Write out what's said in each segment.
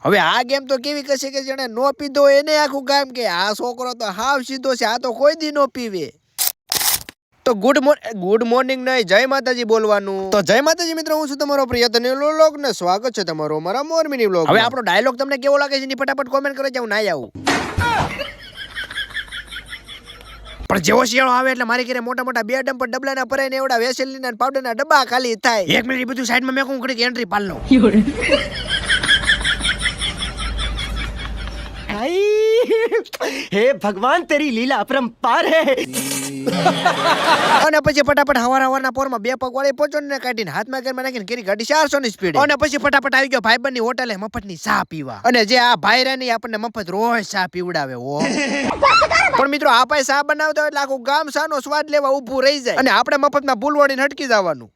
હવે આ ગેમ તો કેવી કશે કે જેને નો પીધો એને આખું ગામ કે આ છોકરો તો હાવ સીધો છે, આ તો કોઈ દી નો પીવે. તો ગુડ મોર્નિંગ નહીં, જય માતાજી બોલવાનું. તો જય માતાજી મિત્રો, હું છું તમારો પ્રિય તનેલોગ ને સ્વાગત છે તમારો મારા મોરમીની વ્લોગ. હવે આપણો ડાયલોગ તમને કેવો લાગે છે ની ફટાફટ કોમેન્ટ કરી જાવ. ના આવું પણ જેવો શિયાળો આવે એટલે મારી ઘરે મોટા મોટા 2 ડમ્પર ડબલાના ભરાઈને એવડા વેસેલીના પાવડરના ડબ્બા ખાલી થાય. 1 મિનિટ બધું સાઈડમાં મેં કોણ કરી એન્ટ્રી પાડ લો. हे भगवान तेरी लीला अपरंपार है. અને પછી ફટાફટ હવારના પોરમાં 2 પગ વાળી પોચોને કાઢીને હાથમાં ઘરમાં નાખીને કેરી ગાડી 400 ની સ્પીડ. અને પછી ફટાફટ આવી ગયો ભાઈબંધની હોટલે મફતની ચા પીવા. અને જે આ ભાઈરાની આપણને મફત રોજ ચા પીવડાવે હો. પણ મિત્રો આ ભાઈ ચા બનાવતો એટલે આખું ગામ ચાનો સ્વાદ લેવા ઊભું રહી જાય અને આપણે મફતમાં ભૂલવાડીને હટકી જવાનું.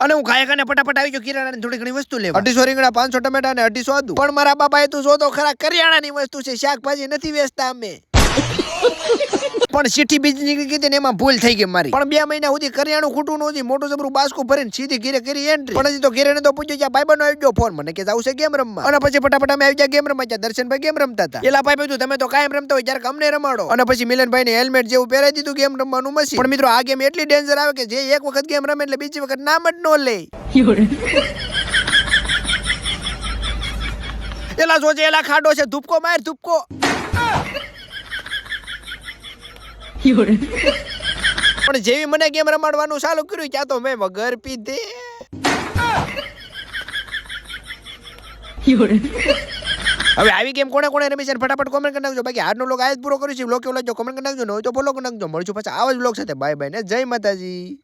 અને હું ખાય ખાને ફટાફટ આવી ગયો કિરાણાની થોડી ઘણી વસ્તુ લેવા. 250 રીંગણા, 500 ટમેટા અને 250 આદુ. પણ મારા બાપાએ તું જો તો ખરા કરિયાણાની વસ્તુ છે, શાકભાજી નથી વેચતા અમે. પણ ચીઠી બીજી નીકળી ગઈ ને એમાં ભૂલ થઈ ગઈ મારી. પણ 2 મહિના સુધી કરિયાણું ખૂટું નહોતી, મોટું જબરું બાસ્કું ભરીને સીધી ઘરે કરી એન્ટ્રી. પણ હજી તો ઘરે તો પૂછ્યું ત્યાં ભાઈબંધનો આવી ગયો ફોન, મને કે જાવ છે ગેમ રમવા. અને પછી ફટાફટ અમે આવી ગયા ગેમ રમવા. ત્યાં દર્શનભાઈ ગેમ રમતા હતા. એલા ભાઈ તું તમે તો કાયમ રમતા હોય જ્યારે અમને રમાડો. અને પછી મિલનભાઈ ને હેલ્મેટ જેવું પહેરાવી દીધું ગેમ રમવાનું મશીન. પણ મિત્રો આ ગેમ એટલી ડેન્જર આવે કે જે એક વખત ગેમ રમે એટલે બીજી વખત નામ જ ન લે. એલા જોજે, એલા ખાડો છે, ધૂપકો માર ધૂપકો. પણ જેવી મને ગેમ રમાડવાનું ચાલુ કર્યું ત્યાં તો મેં વગર પીધે. હવે આવી ગેમ કોને કોને રમી છે ફટાફટ કોમેન્ટ કરી નાખજો. બાકી આજનો વ્લોગ આજ પૂરો કર્યું છે. વ્લોગ કેવો લાગ્યો કોમેન્ટ કરી નાખજો. ન હોય તો ફોલો કરી નાખજો. મળશું પાછા આવા જ વ્લોગ સાથે. બાય બાય ને જય માતાજી.